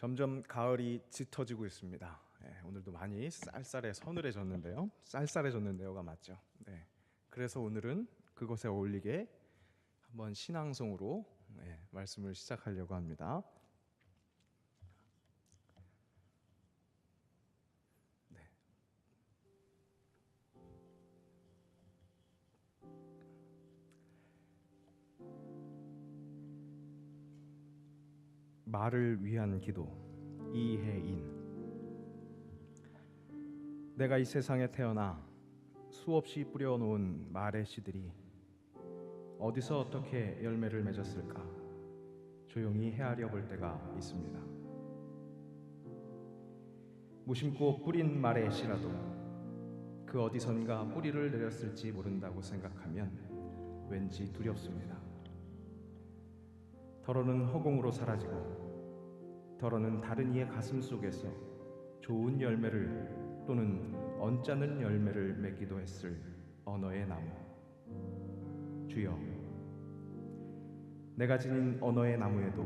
점점 가을이 짙어지고 있습니다. 오늘도 많이 쌀쌀해졌는데요가 맞죠. 네. 그래서 오늘은 그것에 어울리게 한번 신앙송으로 말씀을 시작하려고 합니다. 네. 말을 위한 기도 이혜인. 내가 이 세상에 태어나 수없이 뿌려놓은 말의 씨들이 어디서 어떻게 열매를 맺었을까 조용히 헤아려 볼 때가 있습니다. 무심코 뿌린 말의 씨라도 그 어디선가 뿌리를 내렸을지 모른다고 생각하면 왠지 두렵습니다. 더러는 허공으로 사라지고 더러는 다른 이의 가슴 속에서 좋은 열매를 또는 언짢은 열매를 맺기도 했을 언어의 나무. 주여, 내가 지닌 언어의 나무에도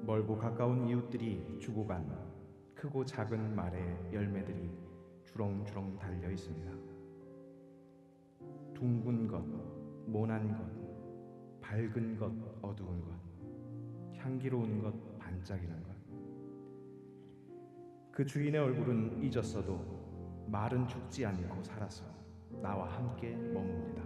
멀고 가까운 이웃들이 주고 간 크고 작은 말의 열매들이 주렁주렁 달려 있습니다. 둥근 것, 모난 것, 밝은 것, 어두운 것, 향기로운 것, 반짝이는 것. 그 주인의 얼굴은 잊었어도 말은 죽지 않고 살아서 나와 함께 머뭅니다.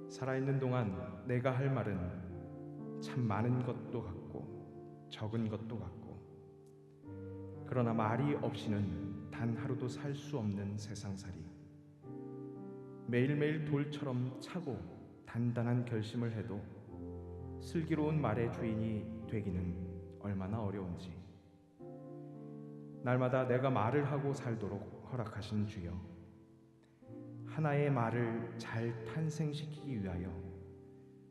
살아있는 동안 내가 할 말은 참 많은 것도 같고 적은 것도 같고, 그러나 말이 없이는 단 하루도 살 수 없는 세상살이, 매일매일 돌처럼 차고 단단한 결심을 해도 슬기로운 말의 주인이 되기는 얼마나 어려운지, 날마다 내가 말을 하고 살도록 허락하신 주여, 하나의 말을 잘 탄생시키기 위하여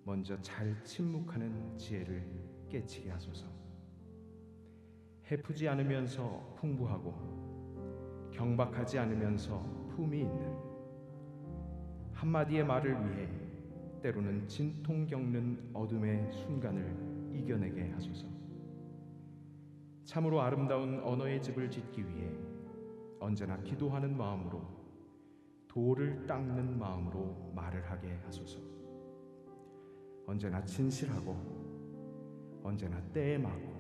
먼저 잘 침묵하는 지혜를 깨치게 하소서. 해프지 않으면서 풍부하고 경박하지 않으면서 품이 있는 한마디의 말을 위해 때로는 진통 겪는 어둠의 순간을 이겨내게 하소서. 참으로 아름다운 언어의 집을 짓기 위해 언제나 기도하는 마음으로, 돌을 닦는 마음으로 말을 하게 하소서. 언제나 진실하고 언제나 때에 맞고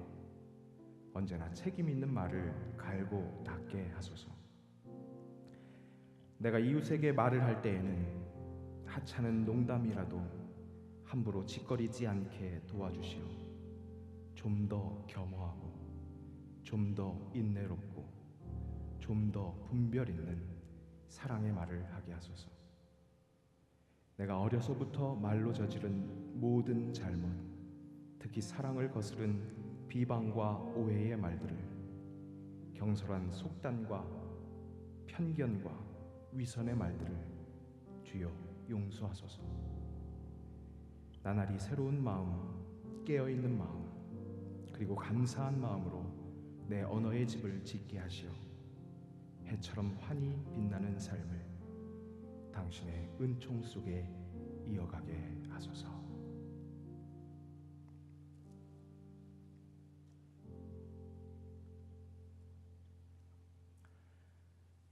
언제나 책임 있는 말을 갈고 닦게 하소서. 내가 이웃에게 말을 할 때에는 하찮은 농담이라도 함부로 짓거리지 않게 도와주시오. 좀 더 겸허하고 좀 더 인내롭고 좀 더 분별 있는 사랑의 말을 하게 하소서. 내가 어려서부터 말로 저지른 모든 잘못, 특히 사랑을 거스른 비방과 오해의 말들을 경솔한 속단과 편견과 위선의 말들을 주여 용서하소서. 나날이 새로운 마음, 깨어있는 마음, 그리고 감사한 마음으로 내 언어의 집을 짓게 하시어 해처럼 환히 빛나는 삶을 당신의 은총 속에 이어가게 하소서.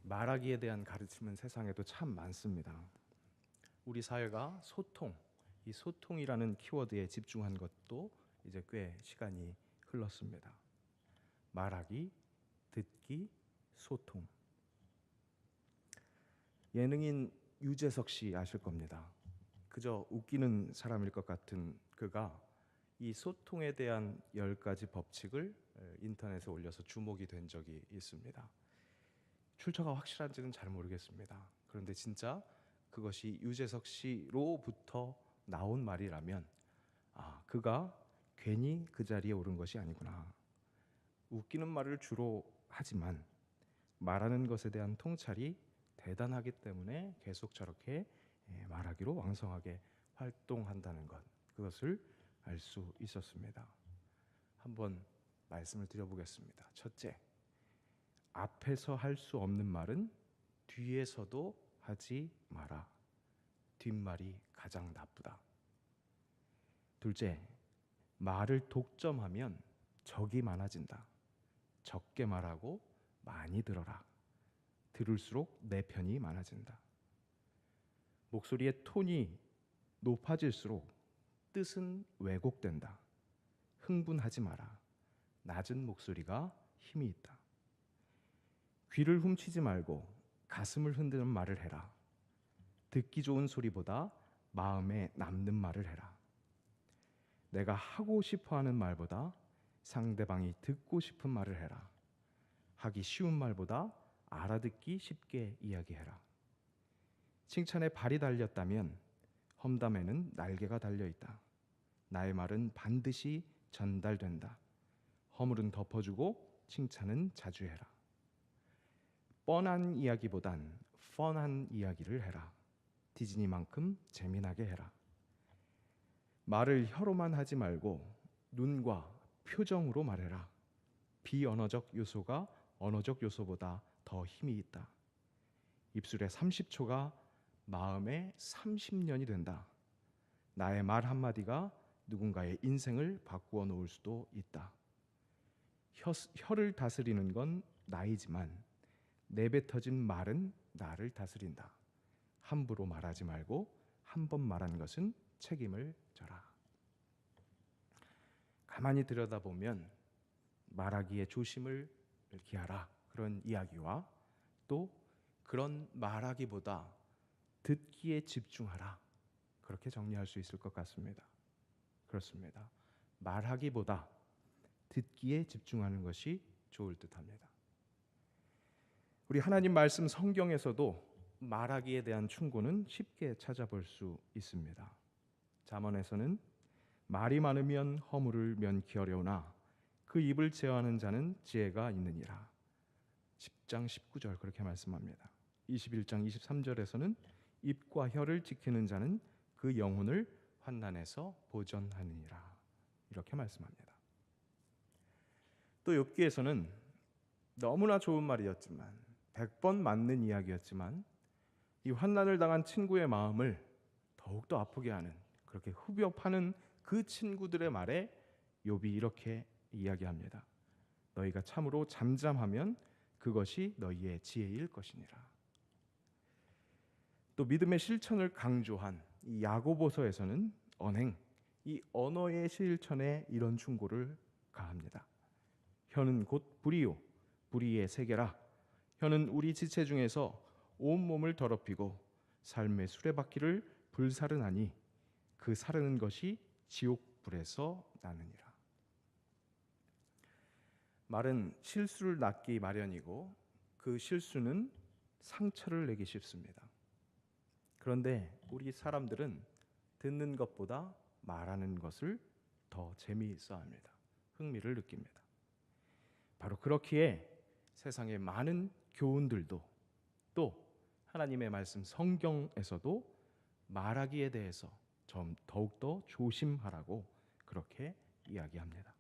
말하기에 대한 가르침은 세상에도 참 많습니다. 우리 사회가 소통, 이 소통이라는 키워드에 집중한 것도 이제 꽤 시간이 흘렀습니다. 말하기, 듣기, 소통. 예능인 유재석 씨 아실 겁니다. 그저 웃기는 사람일 것 같은 그가 이 소통에 대한 10가지 법칙을 인터넷에 올려서 주목이 된 적이 있습니다. 출처가 확실한지는 잘 모르겠습니다. 그런데 진짜 그것이 유재석 씨로부터 나온 말이라면, 그가 괜히 그 자리에 오른 것이 아니구나. 웃기는 말을 주로 하지만 말하는 것에 대한 통찰이 대단하기 때문에 계속 저렇게 말하기로 왕성하게 활동한다는 것, 그것을 알 수 있었습니다. 한번 말씀을 드려보겠습니다. 첫째, 앞에서 할 수 없는 말은 뒤에서도 하지 마라. 뒷말이 가장 나쁘다. 둘째, 말을 독점하면 적이 많아진다. 적게 말하고 많이 들어라. 들을수록 내 편이 많아진다. 목소리의 톤이 높아질수록 뜻은 왜곡된다. 흥분하지 마라. 낮은 목소리가 힘이 있다. 귀를 훔치지 말고 가슴을 흔드는 말을 해라. 듣기 좋은 소리보다 마음에 남는 말을 해라. 내가 하고 싶어 하는 말보다 상대방이 듣고 싶은 말을 해라. 하기 쉬운 말보다 알아듣기 쉽게 이야기해라. 칭찬에 발이 달렸다면 험담에는 날개가 달려있다. 나의 말은 반드시 전달된다. 허물은 덮어주고 칭찬은 자주 해라. 뻔한 이야기보단 펀한 이야기를 해라. 디즈니만큼 재미나게 해라. 말을 혀로만 하지 말고 눈과 표정으로 말해라. 비언어적 요소가 언어적 요소보다 더 힘이 있다. 입술의 30초가 마음의 30년이 된다. 나의 말 한마디가 누군가의 인생을 바꾸어 놓을 수도 있다. 혀를 다스리는 건 나이지만 내뱉어진 말은 나를 다스린다. 함부로 말하지 말고 한 번 말한 것은 책임을 져라. 가만히 들여다보면 말하기에 조심을 기하라, 그런 이야기와 또 그런 말하기보다 듣기에 집중하라, 그렇게 정리할 수 있을 것 같습니다. 그렇습니다. 말하기보다 듣기에 집중하는 것이 좋을 듯합니다. 우리 하나님 말씀 성경에서도 말하기에 대한 충고는 쉽게 찾아볼 수 있습니다. 잠언에서는 말이 많으면 허물을 면키 어려우나 그 입을 제어하는 자는 지혜가 있느니라. 10장 19절 그렇게 말씀합니다. 21장 23절에서는 입과 혀를 지키는 자는 그 영혼을 환난에서 보전하느니라. 이렇게 말씀합니다. 또 욥기에서는 너무나 좋은 말이었지만 100번 맞는 이야기였지만 이 환난을 당한 친구의 마음을 더욱더 아프게 하는, 그렇게 후벼파는 그 친구들의 말에 욥이 이렇게 이야기합니다. 너희가 참으로 잠잠하면 그것이 너희의 지혜일 것이니라. 또 믿음의 실천을 강조한 이 야고보서에서는 언행, 이 언어의 실천에 이런 충고를 가합니다. 혀는 곧 불이요 불의의 세계라. 혀는 우리 지체 중에서 온몸을 더럽히고 삶의 수레바퀴를 불사르나니 그 사르는 것이 지옥불에서 나느니라. 말은 실수를 낳기 마련이고 그 실수는 상처를 내기 쉽습니다. 그런데 우리 사람들은 듣는 것보다 말하는 것을 더 재미있어 합니다. 흥미를 느낍니다. 바로 그렇기에 세상의 많은 교훈들도 또 하나님의 말씀 성경에서도 말하기에 대해서 좀 더욱더 조심하라고 그렇게 이야기합니다.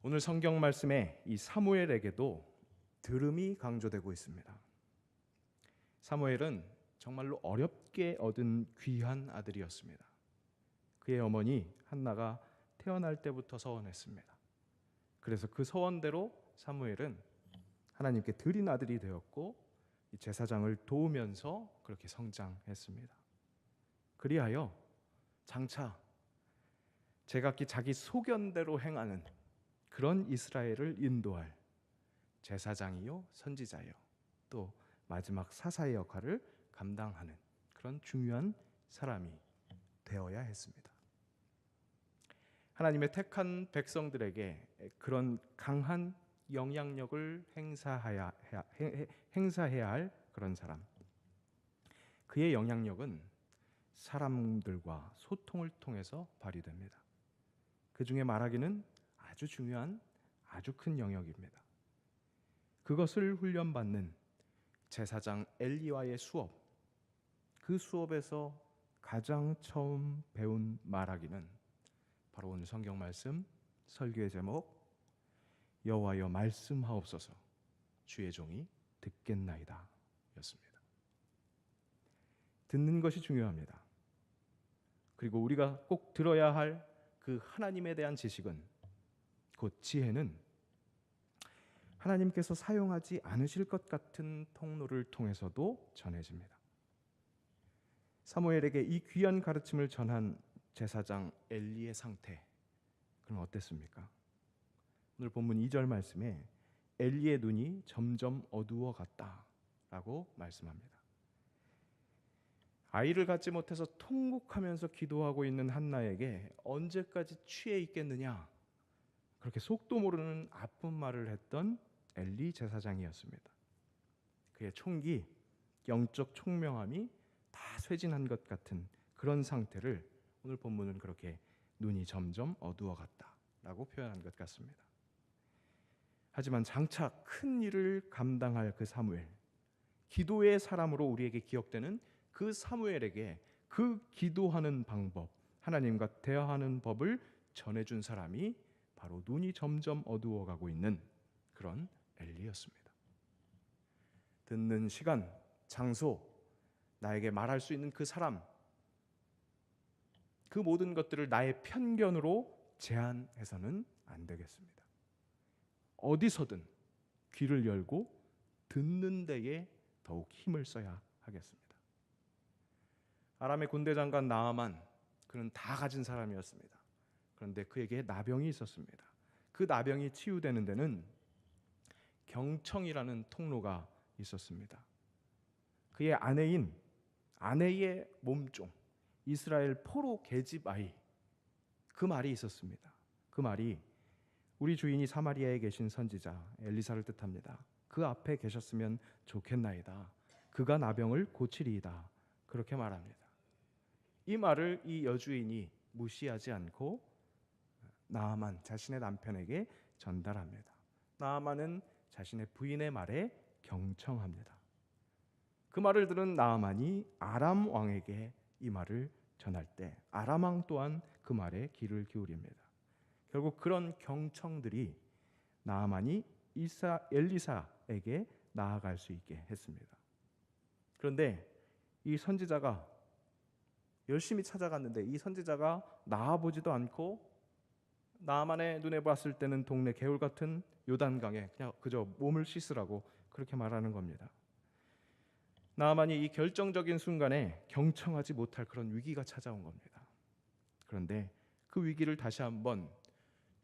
오늘 성경 말씀에 이 사무엘에게도 들음이 강조되고 있습니다. 사무엘은 정말로 어렵게 얻은 귀한 아들이었습니다. 그의 어머니 한나가 태어날 때부터 서원했습니다. 그래서 그 서원대로 사무엘은 하나님께 드린 아들이 되었고 제사장을 도우면서 그렇게 성장했습니다. 그리하여 장차 제각기 자기 소견대로 행하는 그런 이스라엘을 인도할 제사장이요 선지자요 또 마지막 사사의 역할을 감당하는 그런 중요한 사람이 되어야 했습니다. 하나님의 택한 백성들에게 그런 강한 영향력을 행사해야 할 그런 사람. 그의 영향력은 사람들과 소통을 통해서 발휘됩니다. 그 중에 말하기는 아주 중요한 아주 큰 영역입니다. 그것을 훈련받는 제사장 엘리와의 수업, 그 수업에서 가장 처음 배운 말하기는 바로 오늘 성경 말씀 설교의 제목 여호와여 말씀하옵소서 주의 종이 듣겠나이다 였습니다. 듣는 것이 중요합니다. 그리고 우리가 꼭 들어야 할 그 하나님에 대한 지식은, 곧 지혜는 하나님께서 사용하지 않으실 것 같은 통로를 통해서도 전해집니다. 사무엘에게 이 귀한 가르침을 전한 제사장 엘리의 상태, 그럼 어땠습니까? 오늘 본문 2절 말씀에 엘리의 눈이 점점 어두워 갔다라고 말씀합니다. 아이를 갖지 못해서 통곡하면서 기도하고 있는 한나에게 언제까지 취해 있겠느냐, 그렇게 속도 모르는 아픈 말을 했던 엘리 제사장이었습니다. 그의 총기, 영적 총명함이 다 쇠진한 것 같은 그런 상태를 오늘 본문은 그렇게 눈이 점점 어두워갔다라고 표현한 것 같습니다. 하지만 장차 큰 일을 감당할 그 사무엘, 기도의 사람으로 우리에게 기억되는 그 사무엘에게 그 기도하는 방법, 하나님과 대화하는 법을 전해준 사람이 바로 눈이 점점 어두워가고 있는 그런 엘리였습니다. 듣는 시간, 장소, 나에게 말할 수 있는 그 사람, 그 모든 것들을 나의 편견으로 제한해서는 안 되겠습니다. 어디서든 귀를 열고 듣는 데에 더욱 힘을 써야 하겠습니다. 아람의 군대 장관 나아만, 그는 다 가진 사람이었습니다. 그런데 그에게 나병이 있었습니다. 그 나병이 치유되는 데는 경청이라는 통로가 있었습니다. 그의 아내의 몸종, 이스라엘 포로 계집 아이, 그 말이 있었습니다. 그 말이 우리 주인이 사마리아에 계신 선지자 엘리사를 뜻합니다. 그 앞에 계셨으면 좋겠나이다. 그가 나병을 고치리이다. 그렇게 말합니다. 이 말을 이 여주인이 무시하지 않고 나아만 자신의 남편에게 전달합니다. 나아만은 자신의 부인의 말에 경청합니다. 그 말을 들은 나아만이 아람 왕에게 이 말을 전할 때 아람 왕 또한 그 말에 귀를 기울입니다. 결국 그런 경청들이 나아만이 엘리사에게 나아갈 수 있게 했습니다. 그런데 이 선지자가 열심히 찾아갔는데 이 선지자가 나아보지도 않고 나아만의 눈에 봤을 때는 동네 개울 같은 요단강에 그냥 그저 몸을 씻으라고 그렇게 말하는 겁니다. 나아만이 이 결정적인 순간에 경청하지 못할 그런 위기가 찾아온 겁니다. 그런데 그 위기를 다시 한번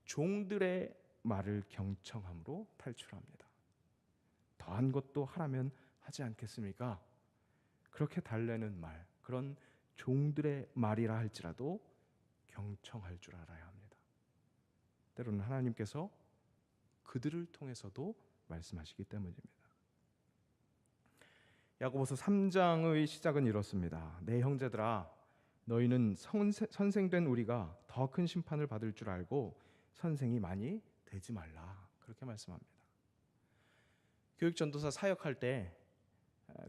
종들의 말을 경청함으로 탈출합니다. 더한 것도 하라면 하지 않겠습니까? 그렇게 달래는 말, 그런 종들의 말이라 할지라도 경청할 줄 알아야 합니다. 때로는 하나님께서 그들을 통해서도 말씀하시기 때문입니다. 야고보서 3장의 시작은 이렇습니다. 내 형제들아, 너희는 선생된 우리가 더 큰 심판을 받을 줄 알고 선생이 많이 되지 말라. 그렇게 말씀합니다. 교육전도사 사역할 때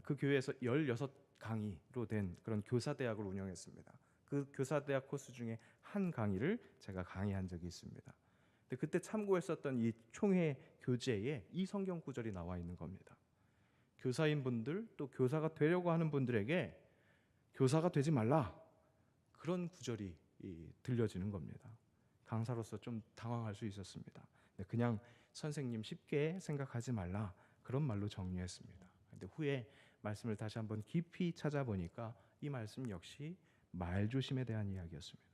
그 교회에서 16강의로 된 그런 교사대학을 운영했습니다. 그 교사대학 코스 중에 한 강의를 제가 강의한 적이 있습니다. 근데 그때 참고했었던 이 총회 교재에 이 성경 구절이 나와 있는 겁니다. 교사인분들 또 교사가 되려고 하는 분들에게 교사가 되지 말라, 그런 구절이 들려지는 겁니다. 강사로서 좀 당황할 수 있었습니다. 그냥 선생님 쉽게 생각하지 말라, 그런 말로 정리했습니다. 근데 후에 말씀을 다시 한번 깊이 찾아보니까 이 말씀 역시 말조심에 대한 이야기였습니다.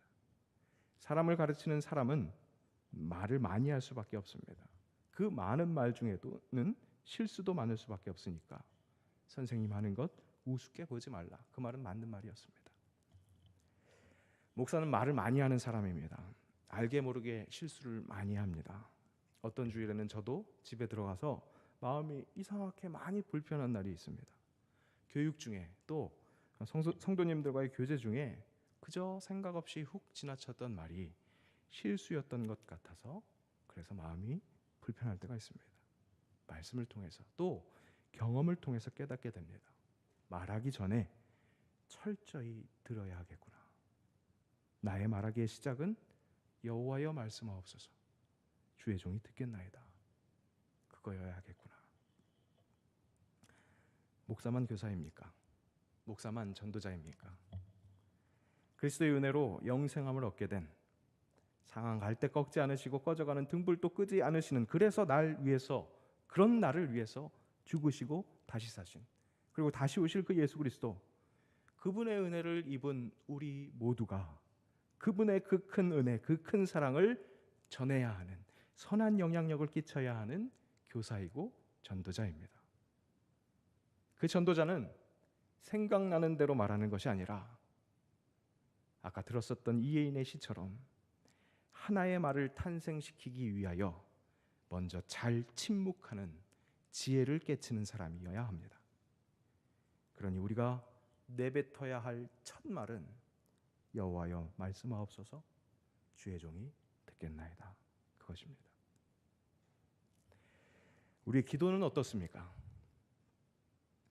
사람을 가르치는 사람은 말을 많이 할 수밖에 없습니다. 그 많은 말 중에도는 실수도 많을 수밖에 없으니까 선생님 하는 것 우습게 보지 말라, 그 말은 맞는 말이었습니다. 목사는 말을 많이 하는 사람입니다. 알게 모르게 실수를 많이 합니다. 어떤 주일에는 저도 집에 들어가서 마음이 이상하게 많이 불편한 날이 있습니다. 교육 중에 또 성도님들과의 교제 중에 그저 생각 없이 훅 지나쳤던 말이 실수였던 것 같아서 그래서 마음이 불편할 때가 있습니다. 말씀을 통해서 또 경험을 통해서 깨닫게 됩니다. 말하기 전에 철저히 들어야 하겠구나. 나의 말하기의 시작은 여호와여 말씀하옵소서. 주의 종이 듣겠나이다. 그거여야 하겠구나. 목사만 교사입니까? 목사만 전도자입니까? 그리스도의 은혜로 영생함을 얻게 된, 상한 갈 때 꺾지 않으시고 꺼져가는 등불도 끄지 않으시는, 그래서 날 위해서, 그런 나를 위해서 죽으시고 다시 사신, 그리고 다시 오실 그 예수 그리스도, 그분의 은혜를 입은 우리 모두가 그분의 그 큰 은혜, 그 큰 사랑을 전해야 하는, 선한 영향력을 끼쳐야 하는 교사이고 전도자입니다. 그 전도자는 생각나는 대로 말하는 것이 아니라 아까 들었었던 이예인의 시처럼 하나의 말을 탄생시키기 위하여 먼저 잘 침묵하는 지혜를 깨치는 사람이어야 합니다. 그러니 우리가 내뱉어야 할 첫 말은 여호와여 말씀하옵소서, 주의 종이 듣겠나이다, 그것입니다. 우리의 기도는 어떻습니까?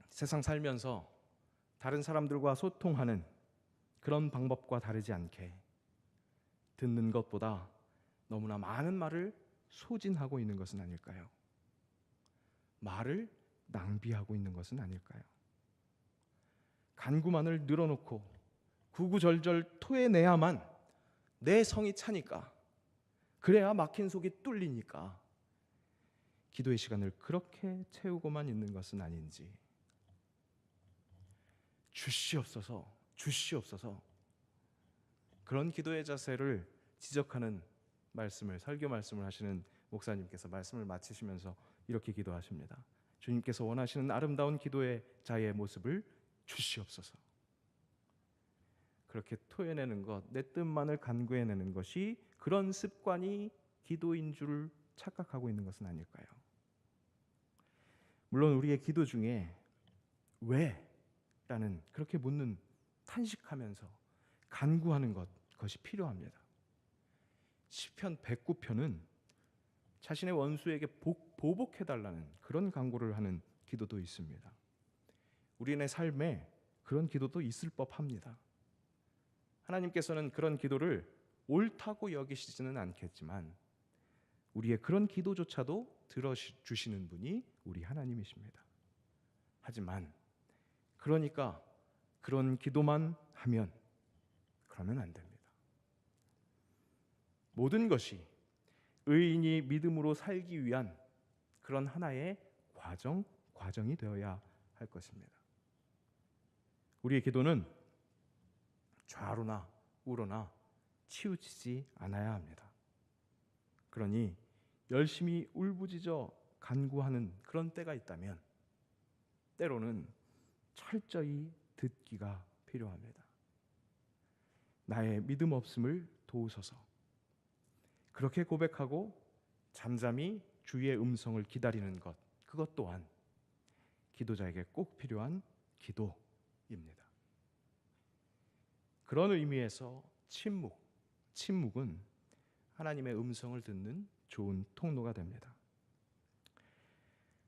세상 살면서 다른 사람들과 소통하는 그런 방법과 다르지 않게 듣는 것보다 너무나 많은 말을 소진하고 있는 것은 아닐까요? 말을 낭비하고 있는 것은 아닐까요? 간구만을 늘어놓고 구구절절 토해내야만 내 성이 차니까, 그래야 막힌 속이 뚫리니까 기도의 시간을 그렇게 채우고만 있는 것은 아닌지, 주시옵소서, 주시옵소서, 그런 기도의 자세를 지적하는 말씀을, 설교 말씀을 하시는 목사님께서 말씀을 마치시면서 이렇게 기도하십니다. 주님께서 원하시는 아름다운 기도의 자의 모습을 주시옵소서. 그렇게 토해내는 것, 내 뜻만을 간구해내는 것이 그런 습관이 기도인 줄 착각하고 있는 것은 아닐까요? 물론 우리의 기도 중에 왜? 라는, 그렇게 묻는, 탄식하면서 간구하는 것이 필요합니다. 시편 109편은 자신의 원수에게 보복해달라는 그런 간구를 하는 기도도 있습니다. 우리의 삶에 그런 기도도 있을 법합니다. 하나님께서는 그런 기도를 옳다고 여기시지는 않겠지만 우리의 그런 기도조차도 들어주시는 분이 우리 하나님이십니다. 하지만 그러니까 그런 기도만 하면, 그러면 안 됩니다. 모든 것이 의인이 믿음으로 살기 위한 그런 하나의 과정이 되어야 할 것입니다. 우리의 기도는 좌로나 우로나 치우치지 않아야 합니다. 그러니 열심히 울부짖어 간구하는 그런 때가 있다면 때로는 철저히 듣기가 필요합니다. 나의 믿음 없음을 도우소서. 그렇게 고백하고 잠잠히 주의 음성을 기다리는 것, 그것 또한 기도자에게 꼭 필요한 기도입니다. 그런 의미에서 침묵은 하나님의 음성을 듣는 좋은 통로가 됩니다.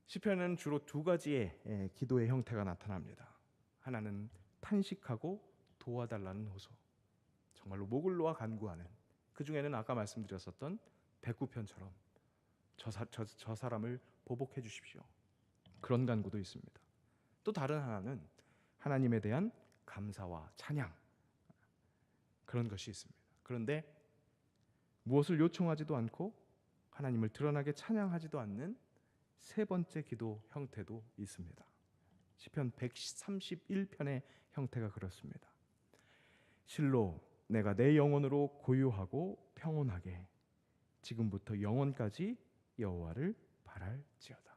시편에는 주로 두 가지의 기도의 형태가 나타납니다. 하나는 탄식하고 도와달라는 호소, 정말로 목을 놓아 간구하는, 그 중에는 아까 말씀드렸었던 109편처럼 저 사람을 보복해 주십시오, 그런 간구도 있습니다. 또 다른 하나는 하나님에 대한 감사와 찬양, 그런 것이 있습니다. 그런데 무엇을 요청하지도 않고 하나님을 드러나게 찬양하지도 않는 세 번째 기도 형태도 있습니다. 시편 131편의 형태가 그렇습니다. 실로 내가 내 영혼으로 고요하고 평온하게 지금부터 영원까지 여호와를 바랄지어다.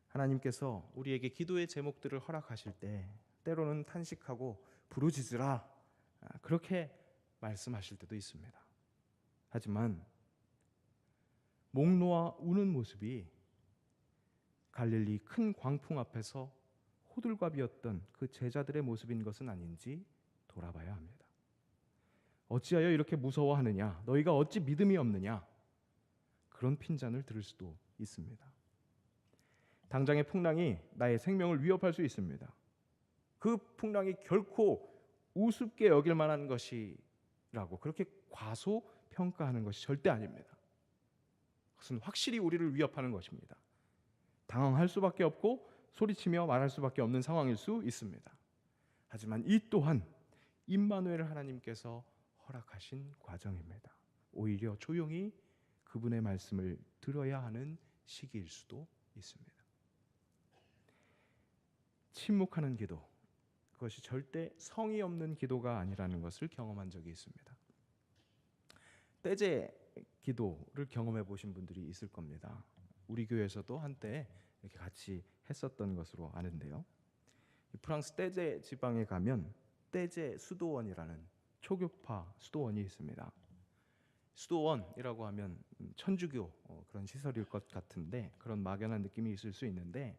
하나님께서 우리에게 기도의 제목들을 허락하실 때 때로는 탄식하고 부르짖으라, 그렇게 말씀하실 때도 있습니다. 하지만 목 놓아 우는 모습이 갈릴리 큰 광풍 앞에서 호들갑이었던 그 제자들의 모습인 것은 아닌지 돌아봐야 합니다. 어찌하여 이렇게 무서워하느냐, 너희가 어찌 믿음이 없느냐, 그런 핀잔을 들을 수도 있습니다. 당장의 풍랑이 나의 생명을 위협할 수 있습니다. 그 풍랑이 결코 우습게 여길 만한 것이라고 그렇게 과소평가하는 것이 절대 아닙니다. 그것은 확실히 우리를 위협하는 것입니다. 당황할 수밖에 없고 소리치며 말할 수밖에 없는 상황일 수 있습니다. 하지만 이 또한 임마누엘 하나님께서 허락하신 과정입니다. 오히려 조용히 그분의 말씀을 들어야 하는 시기일 수도 있습니다. 침묵하는 기도, 그것이 절대 성의 없는 기도가 아니라는 것을 경험한 적이 있습니다. 떼제 기도를 경험해 보신 분들이 있을 겁니다. 우리 교회에서도 한때 이렇게 같이 했었던 것으로 아는데요. 프랑스 떼제 지방에 가면 떼제 수도원이라는 초교파 수도원이 있습니다. 수도원이라고 하면 천주교 그런 시설일 것 같은데 그런 막연한 느낌이 있을 수 있는데,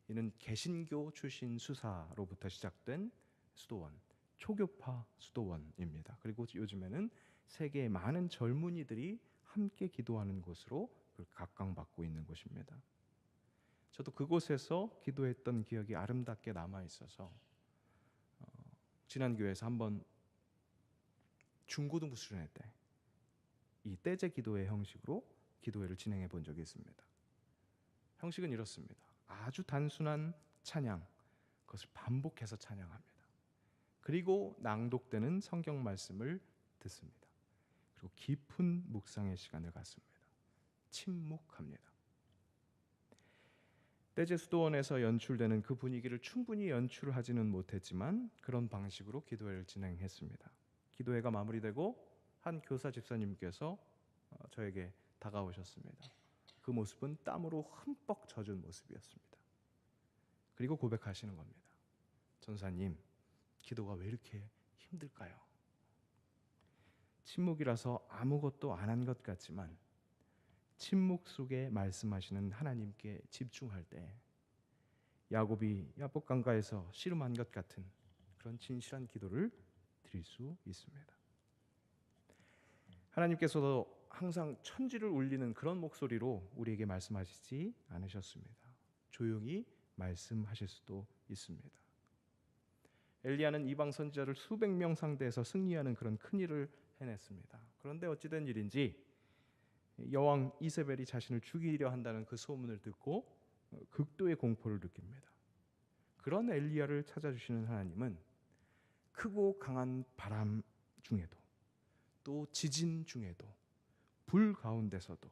이는 개신교 출신 수사로부터 시작된 수도원, 초교파 수도원입니다. 그리고 요즘에는 세계의 많은 젊은이들이 함께 기도하는 곳으로 각광받고 있는 곳입니다. 저도 그곳에서 기도했던 기억이 아름답게 남아 있어서 지난 교회에서 한번 중고등부 수련회 때 이 떼제 기도회 형식으로 기도회를 진행해 본 적이 있습니다. 형식은 이렇습니다. 아주 단순한 찬양, 그것을 반복해서 찬양합니다. 그리고 낭독되는 성경 말씀을 듣습니다. 그리고 깊은 묵상의 시간을 갖습니다. 침묵합니다. 떼제 수도원에서 연출되는 그 분위기를 충분히 연출하지는 못했지만 그런 방식으로 기도회를 진행했습니다. 기도회가 마무리되고 한 교사 집사님께서 저에게 다가오셨습니다. 그 모습은 땀으로 흠뻑 젖은 모습이었습니다. 그리고 고백하시는 겁니다. 전사님, 기도가 왜 이렇게 힘들까요? 침묵이라서 아무것도 안 한 것 같지만 침묵 속에 말씀하시는 하나님께 집중할 때 야곱이 야복강가에서 씨름한 것 같은 그런 진실한 기도를 드릴 수 있습니다. 하나님께서도 항상 천지를 울리는 그런 목소리로 우리에게 말씀하시지 않으셨습니다. 조용히 말씀하실 수도 있습니다. 엘리야는 이방 선지자를 수백 명 상대해서 승리하는 그런 큰 일을 해냈습니다. 그런데 어찌된 일인지 여왕 이세벨이 자신을 죽이려 한다는 그 소문을 듣고 극도의 공포를 느낍니다. 그런 엘리야를 찾아주시는 하나님은 크고 강한 바람 중에도 또 지진 중에도 불 가운데서도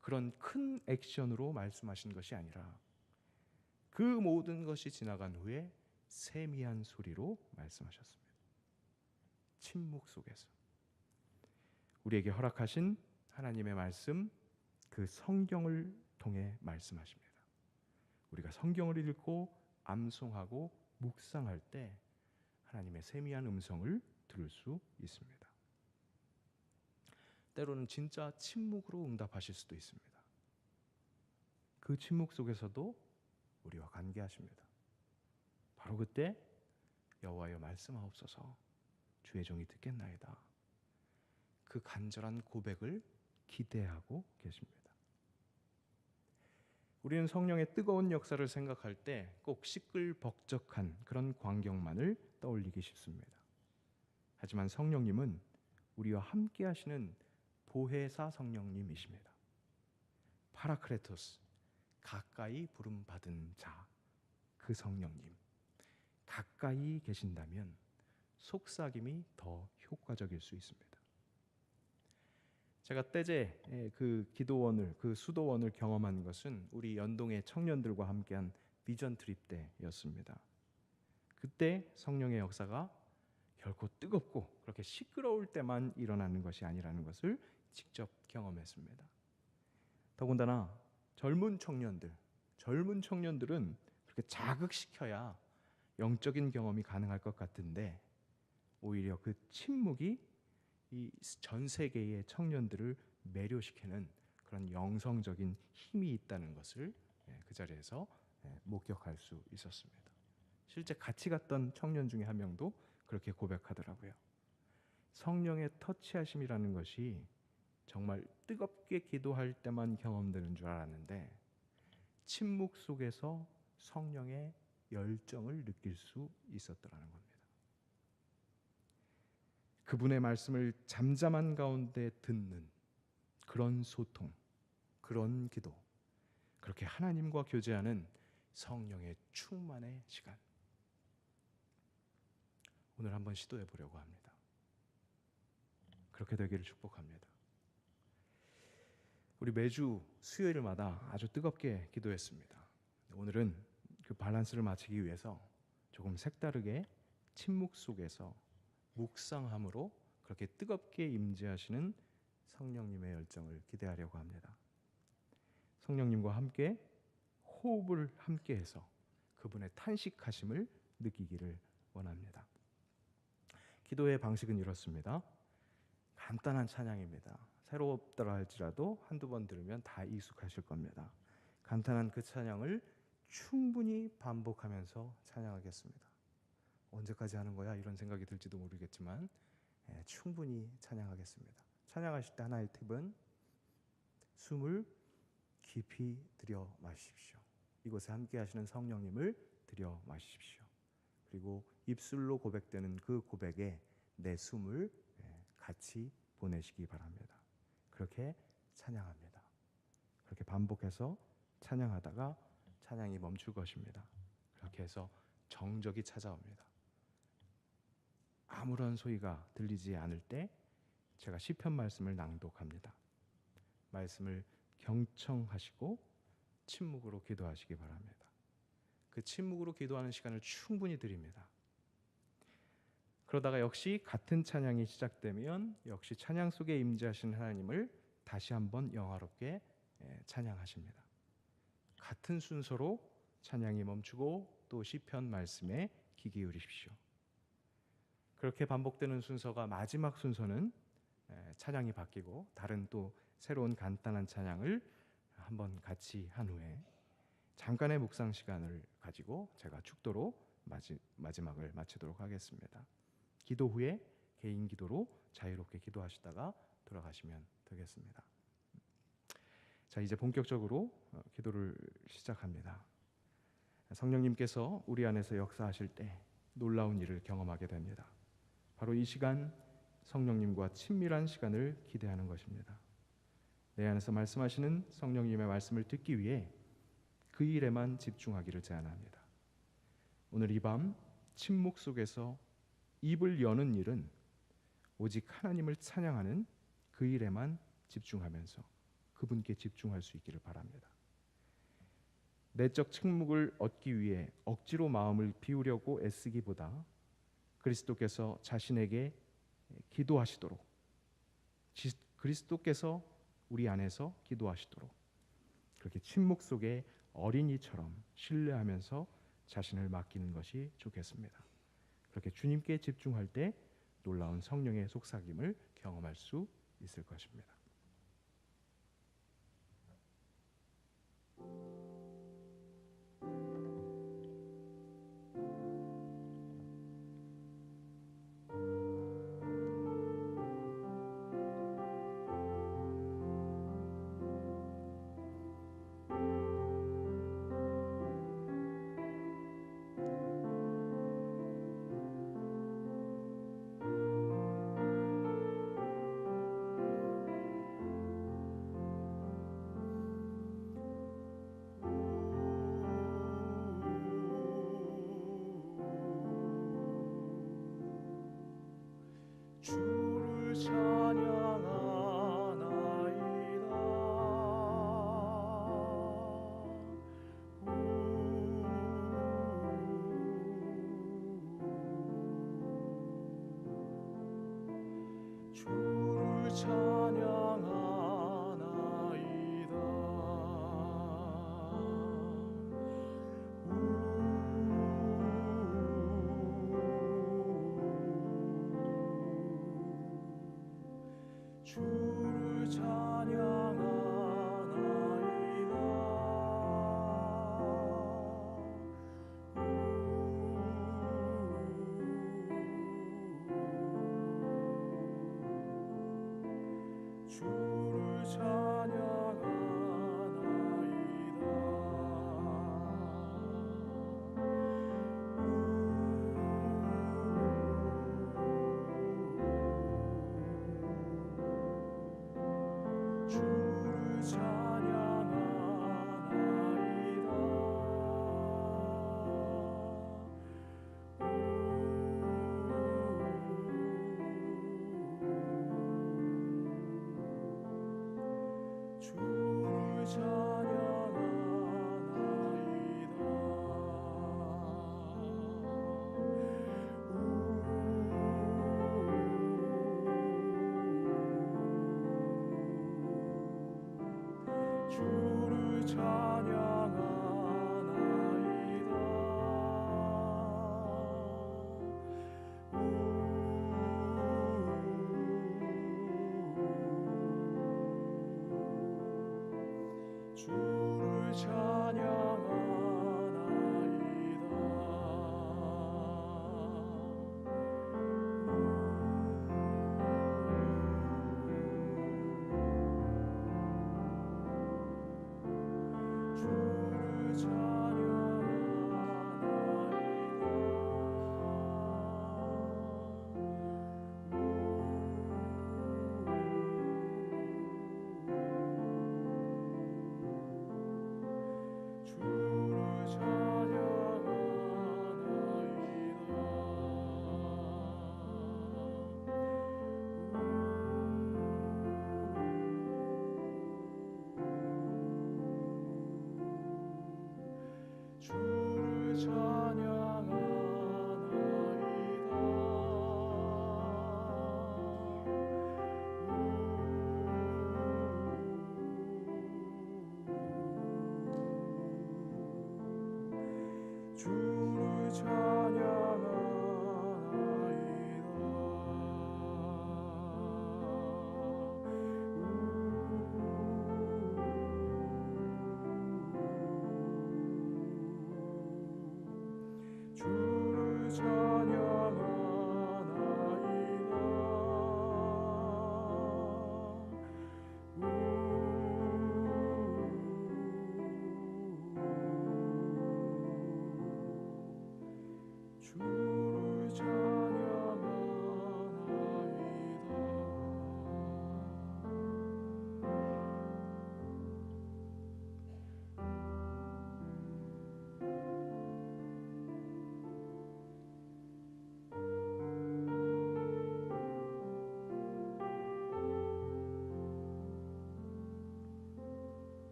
그런 큰 액션으로 말씀하신 것이 아니라 그 모든 것이 지나간 후에 세미한 소리로 말씀하셨습니다. 침묵 속에서 우리에게 허락하신 하나님의 말씀, 그 성경을 통해 말씀하십니다. 우리가 성경을 읽고 암송하고 묵상할 때 하나님의 세미한 음성을 들을 수 있습니다. 때로는 진짜 침묵으로 응답하실 수도 있습니다. 그 침묵 속에서도 우리와 관계하십니다. 바로 그때 여호와여 말씀하옵소서, 주의 종이 듣겠나이다. 그 간절한 고백을 기대하고 계십니다. 우리는 성령의 뜨거운 역사를 생각할 때 꼭 시끌벅적한 그런 광경만을 떠올리기 쉽습니다. 하지만 성령님은 우리와 함께 하시는 보혜사 성령님이십니다. 파라크레토스, 가까이 부름받은 자, 그 성령님. 가까이 계신다면 속삭임이 더 효과적일 수 있습니다. 제가 떼제 그 기도원을, 그 수도원을 경험한 것은 우리 연동의 청년들과 함께한 비전 트립 때였습니다. 그때 성령의 역사가 결코 뜨겁고 그렇게 시끄러울 때만 일어나는 것이 아니라는 것을 직접 경험했습니다. 더군다나 젊은 청년들은 그렇게 자극시켜야 영적인 경험이 가능할 것 같은데 오히려 그 침묵이 이 전 세계의 청년들을 매료시키는 그런 영성적인 힘이 있다는 것을 그 자리에서 목격할 수 있었습니다. 실제 같이 갔던 청년 중에 한 명도 그렇게 고백하더라고요. 성령의 터치하심이라는 것이 정말 뜨겁게 기도할 때만 경험되는 줄 알았는데 침묵 속에서 성령의 열정을 느낄 수 있었더라는 겁니다. 그분의 말씀을 잠잠한 가운데 듣는 그런 소통, 그런 기도, 그렇게 하나님과 교제하는 성령의 충만의 시간. 오늘 한번 시도해 보려고 합니다. 그렇게 되기를 축복합니다. 우리 매주 수요일마다 아주 뜨겁게 기도했습니다. 오늘은 그 밸런스를 맞추기 위해서 조금 색다르게 침묵 속에서 묵상함으로 그렇게 뜨겁게 임재하시는 성령님의 열정을 기대하려고 합니다. 성령님과 함께 호흡을 함께해서 그분의 탄식하심을 느끼기를 원합니다. 기도의 방식은 이렇습니다. 간단한 찬양입니다. 새롭더라 할지라도 한두 번 들으면 다 익숙하실 겁니다. 간단한 그 찬양을 충분히 반복하면서 찬양하겠습니다. 언제까지 하는 거야? 이런 생각이 들지도 모르겠지만 충분히 찬양하겠습니다. 찬양하실 때 하나의 팁은 숨을 깊이 들여 마십시오. 이곳에 함께 하시는 성령님을 들여 마십시오. 그리고 입술로 고백되는 그 고백에 내 숨을 같이 보내시기 바랍니다. 그렇게 찬양합니다. 그렇게 반복해서 찬양하다가 찬양이 멈출 것입니다. 그렇게 해서 정적이 찾아옵니다. 아무런 소리가 들리지 않을 때 제가 시편 말씀을 낭독합니다. 말씀을 경청하시고 침묵으로 기도하시기 바랍니다. 그 침묵으로 기도하는 시간을 충분히 드립니다. 그러다가 역시 같은 찬양이 시작되면 역시 찬양 속에 임재하신 하나님을 다시 한번 영화롭게 찬양하십니다. 같은 순서로 찬양이 멈추고 또 시편 말씀에 귀 기울이십시오. 그렇게 반복되는 순서가 마지막 순서는 찬양이 바뀌고 다른 또 새로운 간단한 찬양을 한번 같이 한 후에 잠깐의 묵상 시간을 가지고 제가 축도로 마지막을 마치도록 하겠습니다. 기도 후에 개인 기도로 자유롭게 기도하시다가 돌아가시면 되겠습니다. 자, 이제 본격적으로 기도를 시작합니다. 성령님께서 우리 안에서 역사하실 때 놀라운 일을 경험하게 됩니다. 바로 이 시간 성령님과 친밀한 시간을 기대하는 것입니다. 내 안에서 말씀하시는 성령님의 말씀을 듣기 위해 그 일에만 집중하기를 제안합니다. 오늘 이 밤 침묵 속에서 입을 여는 일은 오직 하나님을 찬양하는 그 일에만 집중하면서 그분께 집중할 수 있기를 바랍니다. 내적 침묵을 얻기 위해 억지로 마음을 비우려고 애쓰기보다 그리스도께서 자신에게 기도하시도록, 그리스도께서 우리 안에서 기도하시도록 그렇게 침묵 속에 어린이처럼 신뢰하면서 자신을 맡기는 것이 좋겠습니다. 그렇게 주님께 집중할 때 놀라운 성령의 속삭임을 경험할 수 있을 것입니다. 주를 찬양하나이다. 주를 찬양하나이다. 주를 찬양하나이다. 주를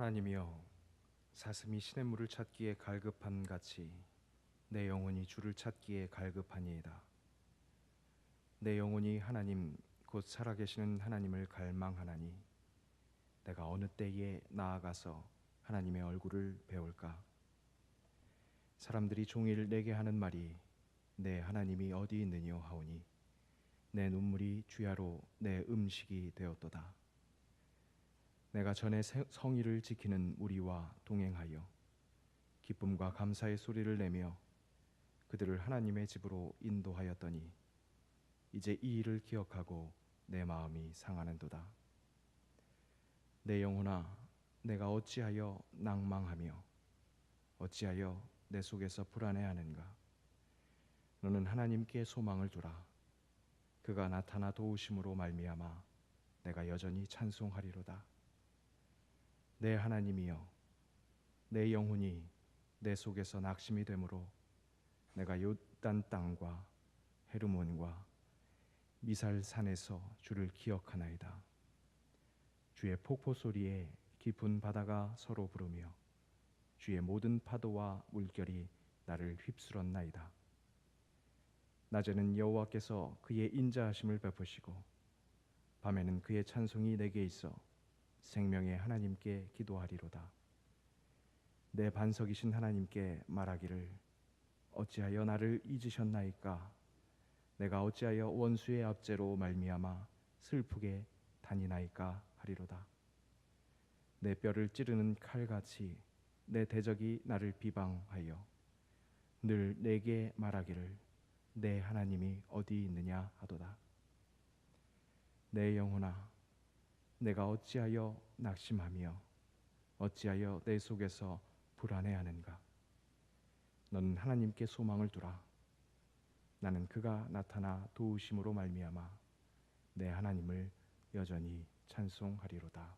하나님이여, 사슴이 시냇물을 찾기에 갈급한 같이 내 영혼이 주를 찾기에 갈급하니이다. 내 영혼이 하나님 곧 살아계시는 하나님을 갈망하나니 내가 어느 때에 나아가서 하나님의 얼굴을 배울까? 사람들이 종일 내게 하는 말이 내 하나님이 어디 있느뇨 하오니 내 눈물이 주야로 내 음식이 되었도다. 내가 전에 성의를 지키는 무리와 동행하여 기쁨과 감사의 소리를 내며 그들을 하나님의 집으로 인도하였더니 이제 이 일을 기억하고 내 마음이 상하는도다. 내 영혼아, 내가 어찌하여 낭망하며 어찌하여 내 속에서 불안해하는가? 너는 하나님께 소망을 두라. 그가 나타나 도우심으로 말미암아 내가 여전히 찬송하리로다. 내 하나님이여, 내 영혼이 내 속에서 낙심이 되므로 내가 요단 땅과 헤르몬과 미살산에서 주를 기억하나이다. 주의 폭포 소리에 깊은 바다가 서로 부르며 주의 모든 파도와 물결이 나를 휩쓸었나이다. 낮에는 여호와께서 그의 인자하심을 베푸시고 밤에는 그의 찬송이 내게 있어 생명의 하나님께 기도하리로다. 내 반석이신 하나님께 말하기를 어찌하여 나를 잊으셨나이까? 내가 어찌하여 원수의 압제로 말미암아 슬프게 다니나이까 하리로다. 내 뼈를 찌르는 칼같이 내 대적이 나를 비방하여 늘 내게 말하기를 내 하나님이 어디 있느냐 하도다. 내 영혼아, 내가 어찌하여 낙심하며 어찌하여 내 속에서 불안해하는가? 너는 하나님께 소망을 두라. 나는 그가 나타나 도우심으로 말미암아 내 하나님을 여전히 찬송하리로다.